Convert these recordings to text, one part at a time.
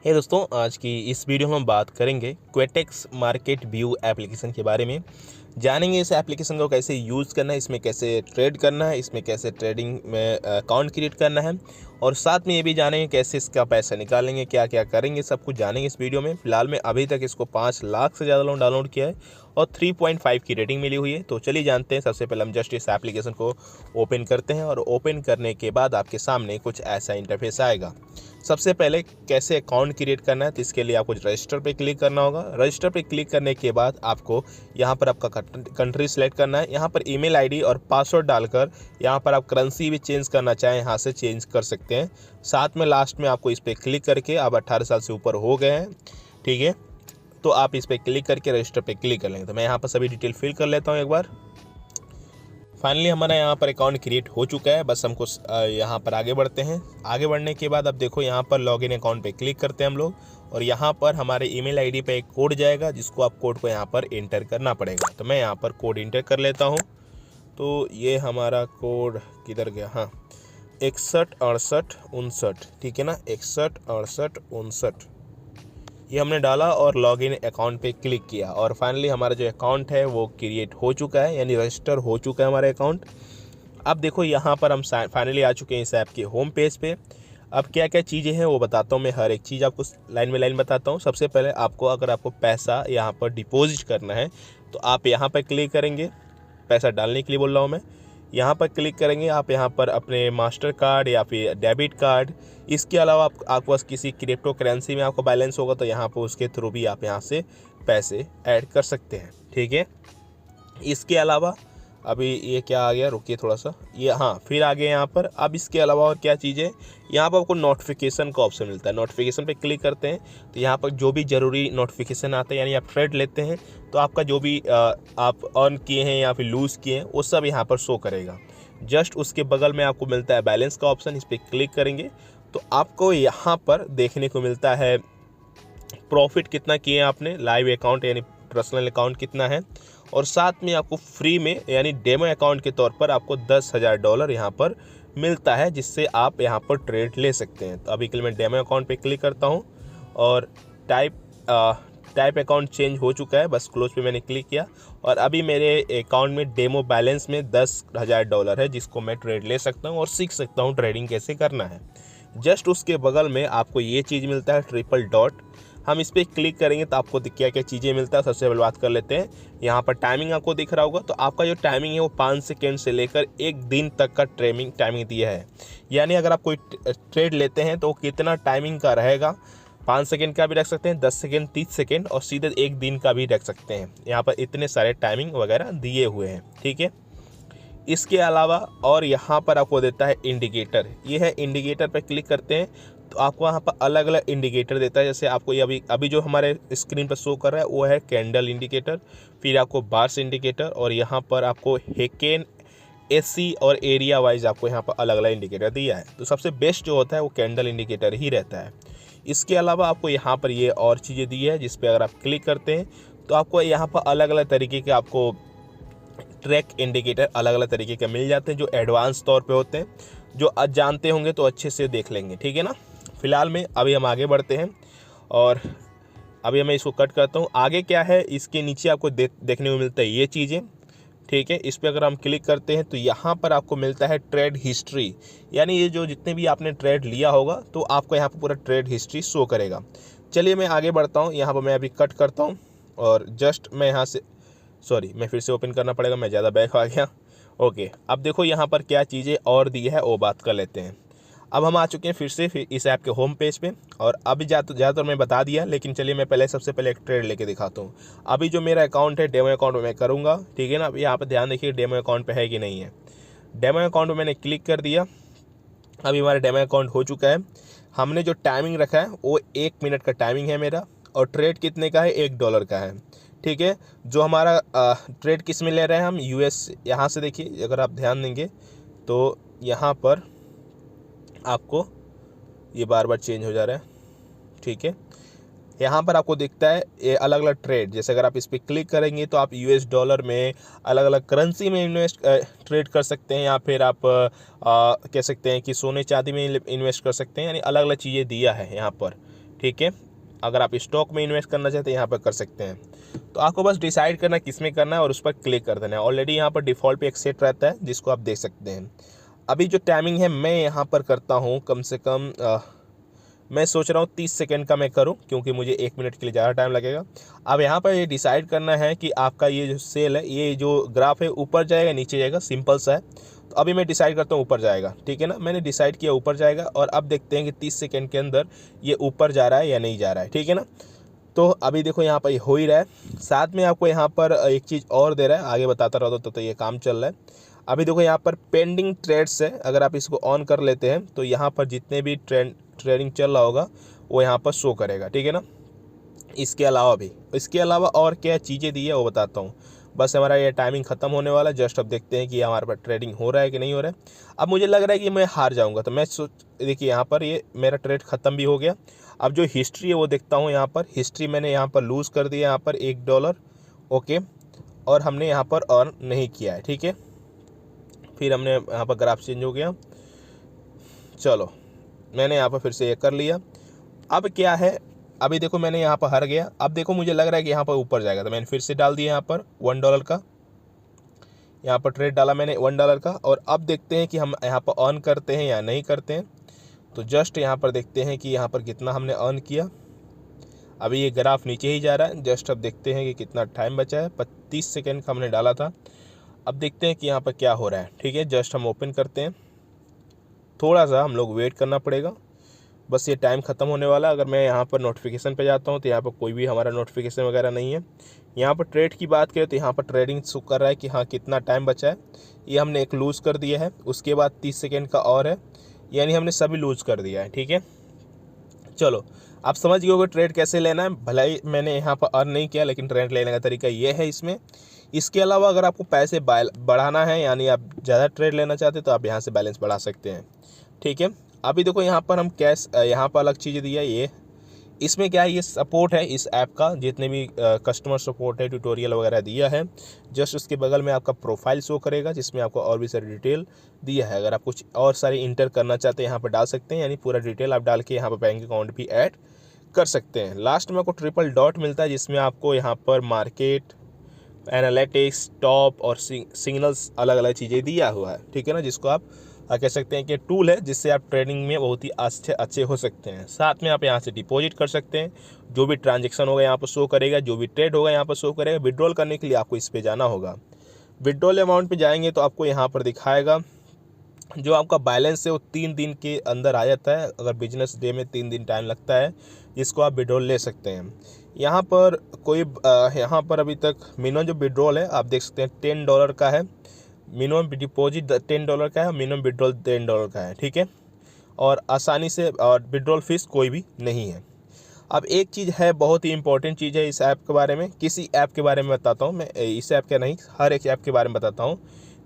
हे दोस्तों, आज की इस वीडियो में हम बात करेंगे क्वेटेक्स मार्केट व्यू एप्लीकेशन के बारे में। जानेंगे इस एप्लीकेशन को कैसे यूज़ करना है, इसमें कैसे ट्रेड करना है, इसमें कैसे ट्रेडिंग में अकाउंट क्रिएट करना है, और साथ में ये भी जानेंगे कैसे इसका पैसा निकालेंगे, क्या क्या करेंगे, सब कुछ जानेंगे इस वीडियो में। फिलहाल में अभी तक इसको 5 लाख से ज़्यादा लोगों डाउनलोड किया है और 3.5 की रेटिंग मिली हुई है। तो चलिए जानते हैं। सबसे पहले हम जस्ट इस एप्लीकेशन को ओपन करते हैं और ओपन करने के बाद आपके सामने कुछ ऐसा इंटरफेस आएगा। सबसे पहले कैसे अकाउंट क्रिएट करना है, तो इसके लिए आपको रजिस्टर पे क्लिक करना होगा। रजिस्टर पे क्लिक करने के बाद आपको यहाँ पर आपका कंट्री सेलेक्ट करना है। यहाँ पर ईमेल आईडी और पासवर्ड डालकर यहाँ पर आप करेंसी भी चेंज करना चाहें, यहाँ से चेंज कर सकते हैं। साथ में लास्ट में आपको इस पर क्लिक करके, आप 18 साल से ऊपर हो गए हैं, ठीक है, तो आप इस पर क्लिक करके रजिस्टर पे क्लिक कर लेंगे। तो मैं यहाँ पर सभी डिटेल फिल कर लेता हूँ एक बार। फाइनली हमारा यहाँ पर अकाउंट क्रिएट हो चुका है। बस हमको यहाँ पर आगे बढ़ते हैं। आगे बढ़ने के बाद अब देखो यहाँ पर लॉगिन अकाउंट पे क्लिक करते हैं हम लोग, और यहाँ पर हमारे ईमेल आईडी पे एक कोड जाएगा, जिसको आप कोड को यहाँ पर इंटर करना पड़ेगा। तो मैं यहाँ पर कोड इंटर कर लेता हूँ। तो ये हमारा कोड किधर गया, हाँ, 616859, ठीक है ना, 616859 ये हमने डाला और लॉगिन अकाउंट पे क्लिक किया, और फाइनली हमारा जो अकाउंट है वो क्रिएट हो चुका है, यानी रजिस्टर हो चुका है हमारा अकाउंट। अब देखो यहाँ पर हम फाइनली आ चुके हैं इस ऐप के होम पेज पे। अब क्या क्या चीज़ें हैं वो बताता हूँ मैं, हर एक चीज़ आपको लाइन में लाइन बताता हूँ। सबसे पहले आपको, अगर आपको पैसा यहाँ पर डिपॉजिट करना है तो आप यहाँ पर क्लिक करेंगे। पैसा डालने के लिए बोल रहा हूँ मैं। यहाँ पर क्लिक करेंगे आप, यहाँ पर अपने मास्टर कार्ड या फिर डेबिट कार्ड, इसके अलावा आपके पास किसी क्रिप्टो करेंसी में आपको बैलेंस होगा तो यहाँ पर उसके थ्रू भी आप यहाँ से पैसे ऐड कर सकते हैं, ठीक है। इसके अलावा अभी ये क्या आ गया, रुकिए थोड़ा सा, ये हाँ फिर आ गया यहाँ पर। अब इसके अलावा और क्या चीज़ें, यहाँ पर आपको नोटिफिकेशन का ऑप्शन मिलता है। नोटिफिकेशन पे क्लिक करते हैं तो यहाँ पर जो भी ज़रूरी नोटिफिकेशन आते हैं, यानी आप ट्रेड लेते हैं तो आपका जो भी आप अर्न किए हैं या फिर लूज़ किए हैं वो सब यहाँ पर शो करेगा। जस्ट उसके बगल में आपको मिलता है बैलेंस का ऑप्शन, इस पर क्लिक करेंगे तो आपको यहाँ पर देखने को मिलता है प्रॉफिट कितना किए आपने, लाइव अकाउंट यानी पर्सनल अकाउंट कितना है, और साथ में आपको फ्री में यानी डेमो अकाउंट के तौर पर आपको $10,000 यहाँ पर मिलता है, जिससे आप यहाँ पर ट्रेड ले सकते हैं। तो अभी के लिए मैं डेमो अकाउंट पे क्लिक करता हूँ और टाइप अकाउंट चेंज हो चुका है, बस क्लोज पे मैंने क्लिक किया, और अभी मेरे अकाउंट में डेमो बैलेंस में $10,000 है, जिसको मैं ट्रेड ले सकता हूँ और सीख सकता हूँ ट्रेडिंग कैसे करना है। जस्ट उसके बगल में आपको ये चीज़ मिलता है ट्रिपल डॉट। हम इस पर क्लिक करेंगे तो आपको क्या क्या चीज़ें मिलता है। सबसे पहले बात कर लेते हैं, यहाँ पर टाइमिंग आपको दिख रहा होगा, तो आपका जो टाइमिंग है वो 5 सेकेंड से लेकर 1 दिन तक का टाइमिंग दिया है। यानी अगर आप कोई ट्रेड लेते हैं तो कितना टाइमिंग का रहेगा, 5 सेकेंड का भी रख सकते हैं, 10 सेकेंड, 30 सेकेंड, और सीधे 1 दिन का भी रख सकते हैं। यहाँ पर इतने सारे टाइमिंग वगैरह दिए हुए हैं, ठीक है। इसके अलावा और यहाँ पर आपको देता है इंडिकेटर। ये है इंडिकेटर पर क्लिक करते हैं तो आपको वहाँ पर अलग अलग इंडिकेटर देता है। जैसे आपको ये अभी जो हमारे स्क्रीन पर शो कर रहा है वो है कैंडल इंडिकेटर, फिर आपको बार्स इंडिकेटर, और यहाँ पर आपको हेकेन, एसी और एरिया वाइज आपको यहाँ पर अलग अलग इंडिकेटर दिया है। तो सबसे बेस्ट जो होता है वो कैंडल इंडिकेटर ही रहता है। इसके अलावा आपको यहाँ पर ये और चीज़ें दी है, जिस पर अगर आप क्लिक करते हैं तो आपको यहाँ पर अलग अलग तरीके के आपको ट्रैक इंडिकेटर अलग अलग तरीके के मिल जाते हैं, जो एडवांस तौर पे होते हैं। जो आज जानते होंगे तो अच्छे से देख लेंगे, ठीक है ना। फिलहाल में अभी हम आगे बढ़ते हैं और अभी मैं इसको कट करता हूँ। आगे क्या है, इसके नीचे आपको देखने को मिलता है ये चीज़ें, ठीक है। इस पर अगर हम क्लिक करते हैं तो यहाँ पर आपको मिलता है ट्रेड हिस्ट्री, यानी ये जो जितने भी आपने ट्रेड लिया होगा तो आपको यहाँ पर पूरा ट्रेड हिस्ट्री शो करेगा। चलिए मैं आगे बढ़ता हूँ। यहाँ पर मैं अभी कट करता हूँ और जस्ट मैं यहाँ से, सॉरी, मैं फिर से ओपन करना पड़ेगा, मैं ज़्यादा बैक आ गया। ओके, अब देखो यहाँ पर क्या चीज़ें और दी है वो बात कर लेते हैं। अब हम आ चुके हैं फिर से इस ऐप के होम पेज पे, और अभी ज़्यादातर मैं बता दिया, लेकिन चलिए मैं सबसे पहले एक ट्रेड लेके दिखाता हूँ। अभी जो मेरा अकाउंट है डेमो अकाउंट में मैं करूँगा, ठीक है ना। अभी यहाँ पर ध्यान देखिए डेमो अकाउंट पे है कि नहीं है। डेमो अकाउंट में मैंने क्लिक कर दिया, अभी हमारा डेमो अकाउंट हो चुका है। हमने जो टाइमिंग रखा है वो 1 मिनट का टाइमिंग है मेरा, और ट्रेड कितने का है, $1 का है, ठीक है। जो हमारा ट्रेड किस में ले रहे हैं हम, यूएस। यहाँ से देखिए अगर आप ध्यान देंगे तो यहाँ पर आपको ये बार बार चेंज हो जा रहा है, ठीक है। यहाँ पर आपको दिखता है ये अलग अलग ट्रेड, जैसे अगर आप इस पर क्लिक करेंगे तो आप $US में अलग अलग करेंसी में ट्रेड कर सकते हैं, या फिर आप कह सकते हैं कि सोने चांदी में इन्वेस्ट कर सकते हैं, यानी अलग अलग चीज़ें दिया है यहाँ पर, ठीक है। अगर आप स्टॉक में इन्वेस्ट करना चाहते हैं यहाँ पर कर सकते हैं। तो आपको बस डिसाइड करना है किस में करना है और उस पर क्लिक कर देना है। ऑलरेडी यहाँ पर डिफ़ॉल्ट पे एक सेट रहता है जिसको आप देख सकते हैं। अभी जो टाइमिंग है मैं यहाँ पर करता हूँ कम से कम मैं सोच रहा हूँ 30 सेकेंड का मैं करूँ, क्योंकि मुझे 1 मिनट के लिए ज़्यादा टाइम लगेगा। अब यहाँ पर ये डिसाइड करना है कि आपका ये जो सेल है, ये जो ग्राफ है, ऊपर जाएगा नीचे जाएगा, सिंपल सा है। तो अभी मैं डिसाइड करता हूँ ऊपर जाएगा, ठीक है ना। मैंने डिसाइड किया ऊपर जाएगा और अब देखते हैं कि 30 सेकेंड के अंदर ये ऊपर जा रहा है या नहीं जा रहा है, ठीक है ना। तो अभी देखो यहाँ पर हो ही रहा है। साथ में आपको यहाँ पर एक चीज़ और दे रहा है, आगे बताता रहो तो ये काम चल रहा है। अभी देखो यहाँ पर पेंडिंग ट्रेड्स है, अगर आप इसको ऑन कर लेते हैं तो यहाँ पर जितने भी ट्रेडिंग चल रहा होगा वो यहाँ पर शो करेगा, ठीक है ना। इसके अलावा और क्या चीज़ें दी है वो बताता हूँ। बस हमारा ये टाइमिंग ख़त्म होने वाला है। जस्ट अब देखते हैं कि हमारे पास ट्रेडिंग हो रहा है कि नहीं हो रहा है। अब मुझे लग रहा है कि मैं हार जाऊंगा, तो मैं देखिए यहाँ पर ये मेरा ट्रेड ख़त्म भी हो गया। अब जो हिस्ट्री है वो देखता हूँ। यहाँ पर हिस्ट्री मैंने यहाँ पर लूज़ कर दिया, यहाँ पर $1, ओके, और हमने यहाँ पर अर्न नहीं किया है, ठीक है। फिर हमने यहाँ पर ग्राफ चेंज हो गया, चलो मैंने यहाँ पर फिर से ये कर लिया। अब क्या है, अभी देखो मैंने यहाँ पर हार गया। अब देखो मुझे लग रहा है कि यहाँ पर ऊपर जाएगा, तो मैंने फिर से डाल दिया यहाँ पर $1 का, यहाँ पर ट्रेड डाला मैंने $1 का। और अब देखते हैं कि हम यहाँ पर अर्न करते हैं या नहीं करते हैं। तो जस्ट यहाँ पर देखते हैं कि यहाँ पर कितना हमने अर्न किया। अभी ये ग्राफ नीचे ही जा रहा है। जस्ट अब देखते हैं कि कितना टाइम बचा है। 35 सेकेंड का हमने डाला था। अब देखते हैं कि यहाँ पर क्या हो रहा है, ठीक है। जस्ट हम ओपन करते हैं, थोड़ा सा हम लोग वेट करना पड़ेगा। बस ये टाइम ख़त्म होने वाला। अगर मैं यहाँ पर नोटिफिकेशन पे जाता हूँ तो यहाँ पर कोई भी हमारा नोटिफिकेशन वगैरह नहीं है। यहाँ पर ट्रेड की बात करें तो यहाँ पर ट्रेडिंग शो कर रहा है कि हाँ कितना टाइम बचा है। ये हमने एक लूज़ कर दिया है, उसके बाद 30 सेकेंड का और है, यानी हमने सभी लूज़ कर दिया है, ठीक है। चलो आप समझ गए होगे ट्रेड कैसे लेना है। भले ही मैंने यहाँ पर अर्न नहीं किया, लेकिन ट्रेड लेने का तरीका ये है इसमें। इसके अलावा अगर आपको पैसे बढ़ाना है, यानी आप ज़्यादा ट्रेड लेना चाहते हैं, तो आप यहाँ से बैलेंस बढ़ा सकते हैं, ठीक है। अभी देखो यहाँ पर हम कैश, यहाँ पर अलग चीज़ें दिया ये, इसमें क्या है, ये सपोर्ट है इस ऐप का, जितने भी कस्टमर सपोर्ट है, ट्यूटोरियल वगैरह दिया है। जस्ट उसके बगल में आपका प्रोफाइल शो करेगा, जिसमें आपको और भी सारी डिटेल दिया है। अगर आप कुछ और सारी इंटर करना चाहते हैं यहाँ पर डाल सकते हैं, यानी पूरा डिटेल आप डाल के यहाँ पर बैंक अकाउंट भी ऐड कर सकते हैं। लास्ट में आपको ट्रिपल डॉट मिलता है, जिसमें आपको यहाँ पर मार्केट, एनालिटिक्स, टॉप और सिग्नल्स अलग अलग चीज़ें दिया हुआ है, ठीक है ना। जिसको आप कह सकते हैं कि टूल है, जिससे आप ट्रेडिंग में बहुत ही अच्छे हो सकते हैं। साथ में आप यहाँ से डिपॉजिट कर सकते हैं, जो भी ट्रांजेक्शन होगा यहाँ पर शो करेगा, जो भी ट्रेड होगा यहाँ पर शो करेगा। विड्रॉल करने के लिए आपको इस पर जाना होगा। विड्रॉल अमाउंट पे जाएंगे तो आपको यहाँ पर दिखाएगा जो आपका बैलेंस है वो 3 दिन के अंदर आ जाता है। अगर बिजनेस डे में 3 दिन टाइम लगता है, जिसको आप विड्रॉल ले सकते हैं। यहाँ पर यहाँ पर अभी तक मिनिमम जो विड्रॉल है आप देख सकते हैं $10 का है। मिनिमम डिपॉजिट $10 का है, मिनिमम विड्रॉल $10 का है, ठीक है। और आसानी से, और विड्रॉल फीस कोई भी नहीं है। अब एक चीज़ है, बहुत ही इंपॉर्टेंट चीज़ है इस ऐप के बारे में। किसी ऐप के बारे में बताता हूँ मैं, इस ऐप का नहीं, हर एक ऐप के बारे में बताता हूँ।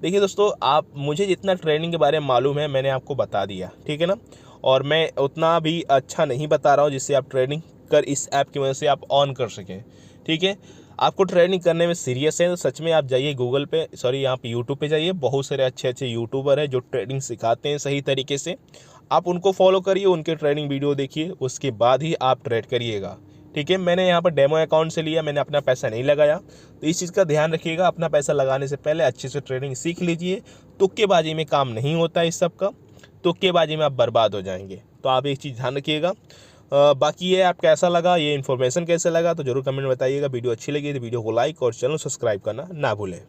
देखिए दोस्तों, आप मुझे जितना ट्रेडिंग के बारे में मालूम है मैंने आपको बता दिया, ठीक है ना। और मैं उतना भी अच्छा नहीं बता रहा हूँ जिससे आप ट्रेडिंग कर इस ऐप की वजह से आप ऑन कर सकें, ठीक है। आपको ट्रेडिंग करने में सीरियस है तो सच में आप जाइए गूगल पे, सॉरी आप यूट्यूब पे जाइए। बहुत सारे अच्छे अच्छे यूट्यूबर हैं जो ट्रेडिंग सिखाते हैं सही तरीके से। आप उनको फॉलो करिए, उनके ट्रेडिंग वीडियो देखिए, उसके बाद ही आप ट्रेड करिएगा, ठीक है। मैंने यहाँ पर डेमो अकाउंट से लिया, मैंने अपना पैसा नहीं लगाया। तो इस चीज़ का ध्यान रखिएगा, अपना पैसा लगाने से पहले अच्छे से ट्रेडिंग सीख लीजिए। तुक्केबाजी में काम नहीं होता है इस सब का, तुक्केबाजी में आप बर्बाद हो जाएंगे। तो आप एक चीज़ ध्यान रखिएगा। बाकी ये आप कैसा लगा, ये इन्फॉर्मेशन कैसे लगा, तो जरूर कमेंट में बताइएगा। वीडियो अच्छी लगी तो वीडियो को लाइक और चैनल सब्सक्राइब करना ना भूलें।